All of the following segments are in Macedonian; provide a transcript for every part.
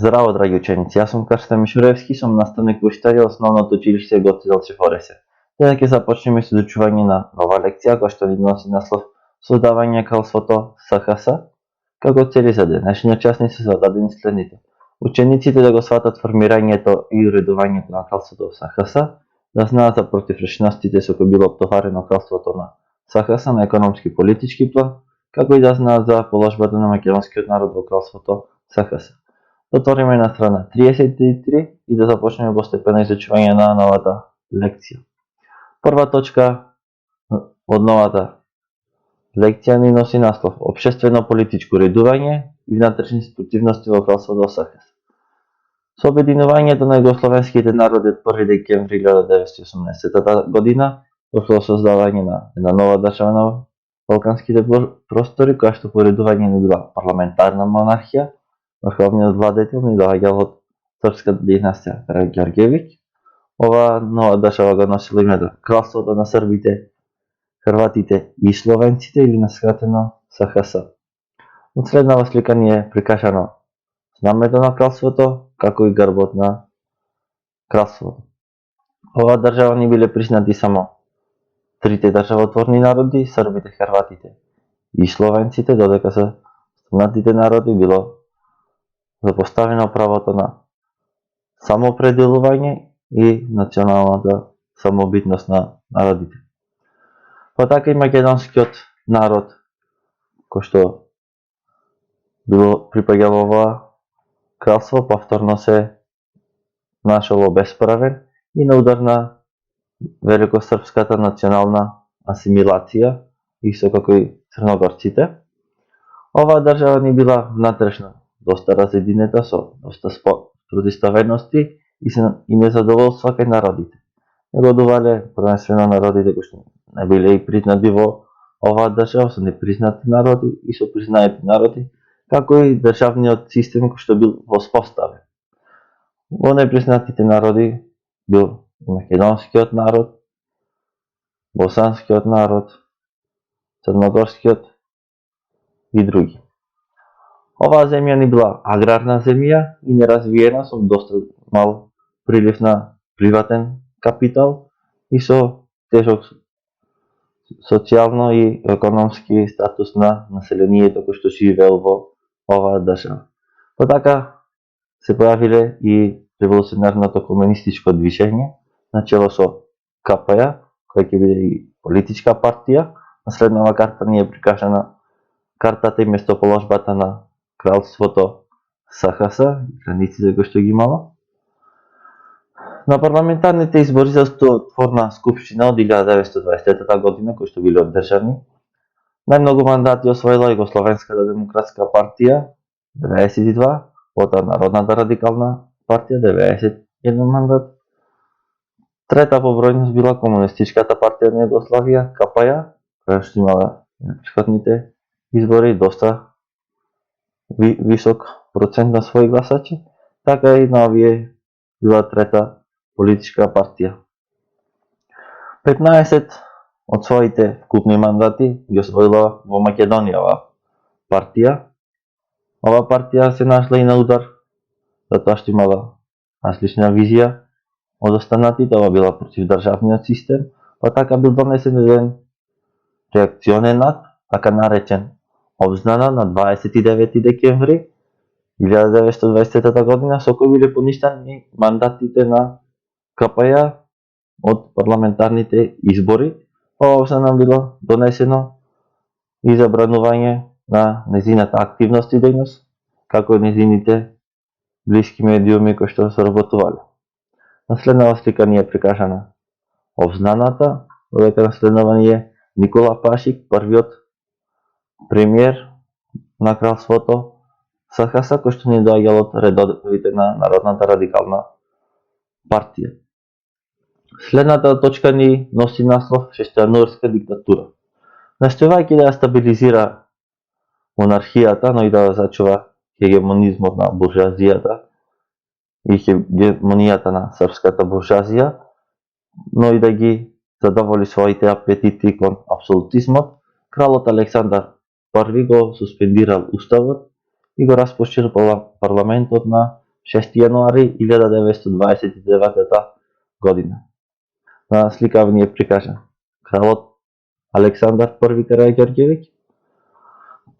Здраво, драги ученици, јас сум Карстен Мишуревски, сум наставник во Штарија, основното училиште Гоце Делчев Оресе. Денес ќе започнеме со изучување на нова лекција која што ни носи наслов Создавање кралството СХС. Како цели за денешниот час ни се зададени следните: учениците да го сватат формирањето и уредувањето на кралството СХС, да знаат за противречностите со кои било оптоварено кралството на СХС на економски и политички план, како и да знаат за положбата на македонскиот народ во кралството СХС. Отвориме на страна 33 и да започнеме постепено изучување на новата лекција. Прва точка од новата лекција ни носи наслов Општествено-политичко уредување и внатрешни спротивности во кралството СХС. Со обединувањето на југословенските народи од 1 декември 1918 година дошло до создавање на една нова држава на балканските простори, која што по уредување не била парламентарна монархија. Врховниот владетел ни доаѓал од српска династија Караѓорѓевиќ. Ова нова држава го носила името Кралството на србите, хрватите и словенците, или наскратено СХС. Од следнава слика ни е прикажано знамето на кралството, како и грбот на кралството. Ова држава ни биле признати само трите државотворни народи, србите, хрватите и словенците, додека за останатите народи било запоставено правото на самоопределување и националната самобитност на народите. Па така и македонскиот народ, кој што било припаѓало ова кралство, повторно се нашало бесправен и на удар на великосрпската национална асимилација, исто како и црногорците. Оваа држава ни била внатрешно доста разединета, со доста протиставености и незадоволства кај народите. Не го дувале првенствено народите кои што не биле и признати во оваа држава, со непризнати народи и со признаати народи, како и државниот систем кој што бил воспоставен. Во непризнатите народи бил македонскиот народ, босанскиот народ, црногорскиот и други. Оваа земја ни била аграрна земја и неразвиена, со доста мал прилив на приватен капитал и со тежок социјално и економски статус на населението кој што живеел во оваа држава. Па така се појавиле и револуционарното комунистичко движење, начело со КПЈ, која ќе биде и политичка партија. На следнава карта ни е прикажана картата и местоположбата на кралството СХС, границите кои што ги имало. На парламентарните избори за стотворна скупштина од 1920 година, кои што биле одржани, најмногу мандати освоила Југословенската демократска партија 92, потоа Народната радикална партија 91 мандат. Трета по бројност била Комунистичката партија на Југославија, КПЈ, која што имала на претходните избори доста висок процент на своји гласачи, така и на овие била трета политичка партија. 15 од своите вкупни мандати ги освоила во Македонија оваа партија. Оваа партија се нашла и на удар, затоа што имала различна визија од останатите. Ова била против државниот систем, па така бил донесен еден реакционен акт, така наречен обзнана на 29 декември 1920 година, со кој биле поништени мандатите на КПЈ од парламентарните избори. Ова обзнана било донесено и забранување на незината активност и дејност, како и незините блиски медиуми кои што соработувале. На следнава слика ни е прикажана обзнаната, додека на следнава ни е Никола Пашик, првиот премиер на кралството СХС, кој што ни доаѓал од редовите на Народната радикална партија. Следната точка ни носи наслов Шестернуарска диктатура. Настојувајќи да ја стабилизира монархијата, но и да зачува хегемонизмот на буржуазијата и хегемонијата на српската буржуазија, но и да ги задоволи своите апетити кон апсолутизмот, кралот Александар I го суспендирал уставот и го распуштил парламентот на 6 јануари 1929 година. На слика ни е прикажан кралот Александар I Караѓорѓевиќ.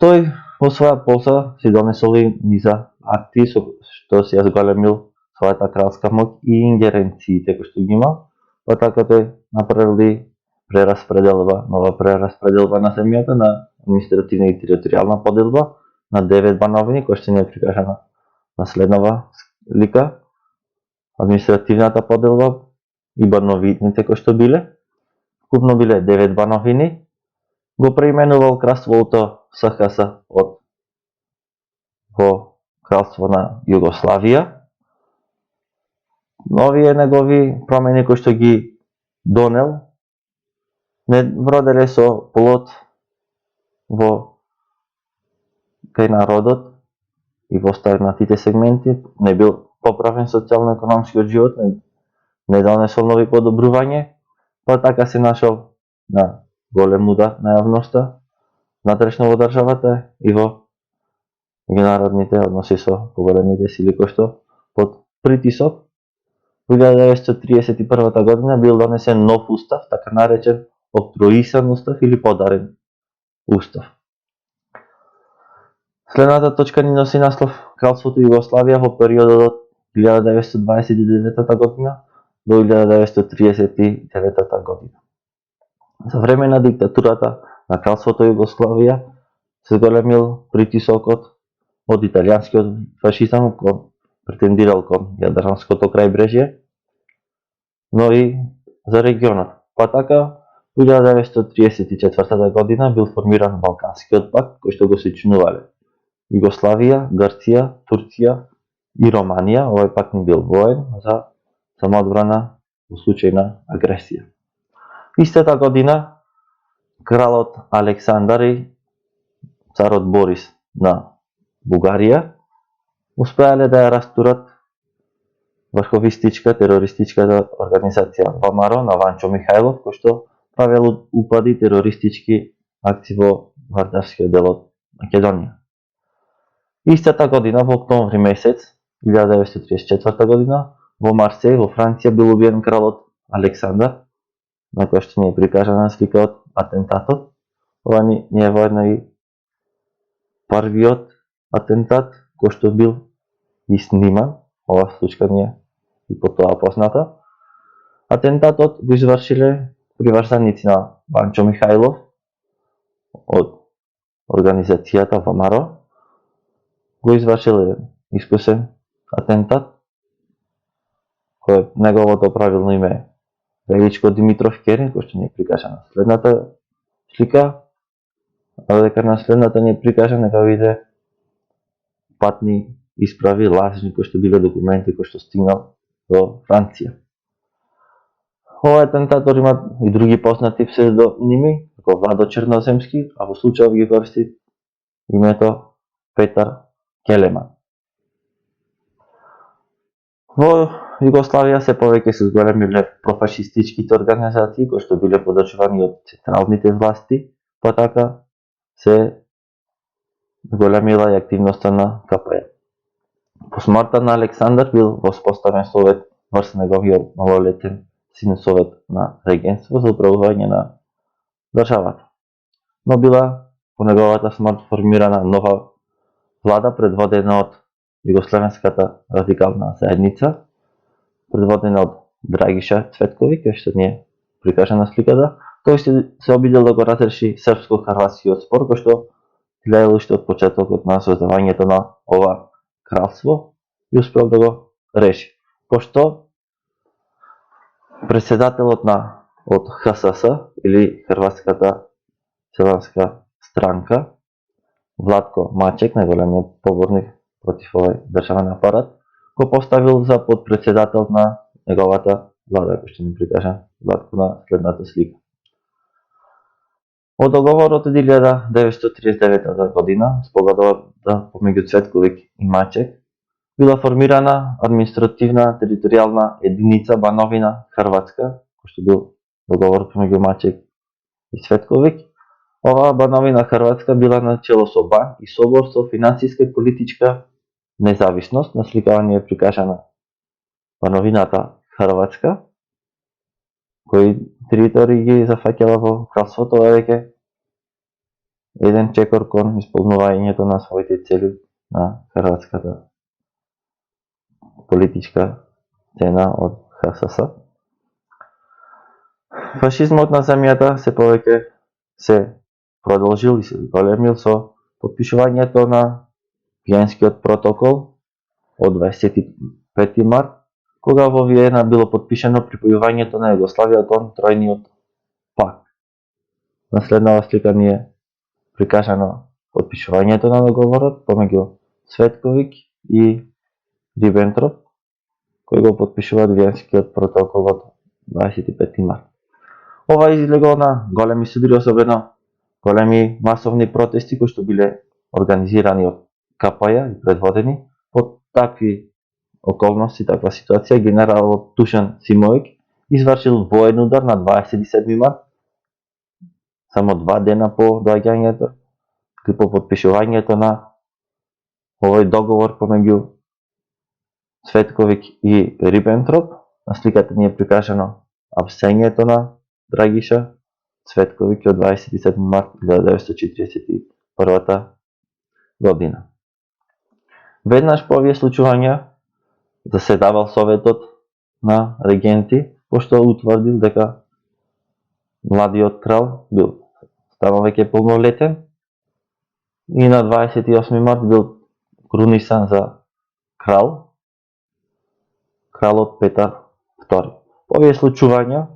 Тој во своја полза си донесол и низа акти со што си ја зголемил својата кралска моќ и ингеренциите кои што ги имал, па така тој направил и нова прераспределба на земјата на административна и територијална поделба на 9 бановини, кои што не е прикажана на следнава слика. Административната поделба и бановините кои што биле, вкупно биле 9 бановини, го преименувал кралството СХС во кралство на Југославија. Овие негови промени кои што ги донел не вроделе со плод во кај народот и во останатите сегменти, не бил поправен социјално-економскиот живот, не донесол нови подобрување, па така се нашол на голем удар на јавноста, внатрешно во државата и во меѓународните односи со поголемите сили кои што под притисок. Во 1931 година бил донесен нов устав, така наречен октроисан устав или подарен устав. Следната точка ни носи наслов Кралството Југославија во периодот од 1929 година до 1939 година. За време на диктатурата на Кралството Југославија се зголемил притисокот од италијанскиот фашизам кој претендирал кон Јадранското крајбрежје, но и за регионот. Па така, во 1934 година бил формиран Балканскиот пакт, кој што го сочинувале Југославија, Грција, Турција и Романија. Овој пакт не бил воен за самоодбрана во случај на агресија. Истата година кралот Александар и царот Борис на Бугарија успеале да ја растурат врховистичка терористичката организација ВМРО на Ванчо Михајлов, кој што правел упади терористички акции во вардарскиот дел од Македонија. Истата година во октомври месец 1934 година во Марсеј во Франција бил убиен кралот Александар, на кој што ни е прикажана слика од атентатот. Ова ни е воедно и првиот атентат кој што бил и сниман. Ова случка ни е и по тоа позната. Атентатот го извршиле приврзаници на Ванчо Михајлов од организацијата ВМРО. Го извршиле искусен атентат кој неговото правилно име е Величко Димитров Керин, кој што ни е прикажана следната слика, а дека на следната ни е прикажана нека виде патни исправи лажни кои што биле документи кои што стигнал до Франција. Овој атентатор има и други познати псевдоними, како Владо Черноземски, а во случајов ги користи името Петар Келеман. Во Југославија се повеќе се зголемиле профашистичките организации кои што биле поддржувани од централните власти, па така се зголемила и активноста на КП. По смртта на Александар бил воспоставен совет врз неговиот малолетен син, совет на регенство за управување на државата. Но била по неговата смрт формирана нова влада предводена од Југославенската радикална заедница, предводена од Драгиша Цветковиќ, кој што ни е прикажана сликата. Тој се обидел да го разреши српско-хрватскиот спор, кој што гледал уште од почетокот на создавањето на ова кралство и успел да го реши. Пошто председателот од ХСС или Хрватската селанска странка Владко Мачек, најголемиот поборник против овој државен апарат, го поставил за подпредседател на неговата влада, кој што ни прикажа Владко на следната слика. Од договорот од 1939 година, спогодбата помеѓу Цветковиќ и Мачек, била формирана административна територијална единица Бановина Хрватска, кој што бил договор помеѓу Мачек и Цветковиќ. Оваа Бановина Хрватска била начело со бан и собор со финансиска и политичка независност, насликавање е прикажана во новината Хрватска, кои територии ги зафаќала во кралството, е веќе еден чекор кон исполнувањето на своите цели на хрватската политичка сцена од ХСС. Фашизмот на земјата се повеќе се продолжил и се големил со потпишувањето на Виенскиот протокол од 25 март, кога во Виена било потпишано припојувањето на Југославија кон Тројниот пакт. На следнава слика ни е прикажано потпишувањето на договорот помеѓу Цветковиќ и Рибентроп, кој го потпишуваат Виенскиот протокол од 25 март. Ова излегло на големи судири, особено големи масовни протести кои што биле организирани од КПЈ и предводени. Под такви околности, таква ситуација, генералот Душан Симовиќ извршил воен удар на 27 март, само 2 дена по доаѓањето и по потпишувањето на овој договор помеѓу Цветковиќ и Рибентроп. На сликата ни е прикажано апсењето на Драгиша Цветковиќ од 27 март 1941 година. Веднаш по овие случувања заседавал Советот на регенти, пошто утврдил дека младиот крал бил станал веќе полнолетен и на 28 март бил крунисан за крал, кралот Петар II. По овие случувања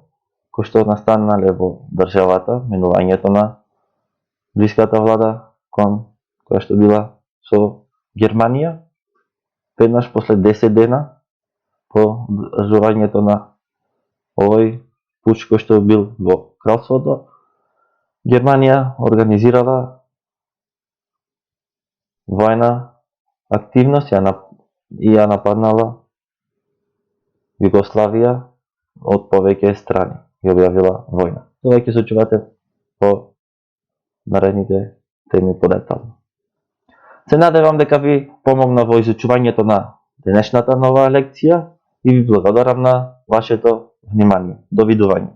кои што настанале во државата, менувањето на блиската влада кон која што била со Германија, веднаш после 10 дена по одржувањето на овој пуч кој што бил во кралството, Германија организирала војна активност и ја нападнала Југославија од повеќе страни и објавила војна. Тоа ќе се чувате по наредните теми подетално. Се надевам дека ви помогна во изучувањето на денешната нова лекција и ви благодарам на вашето внимание. Довидување.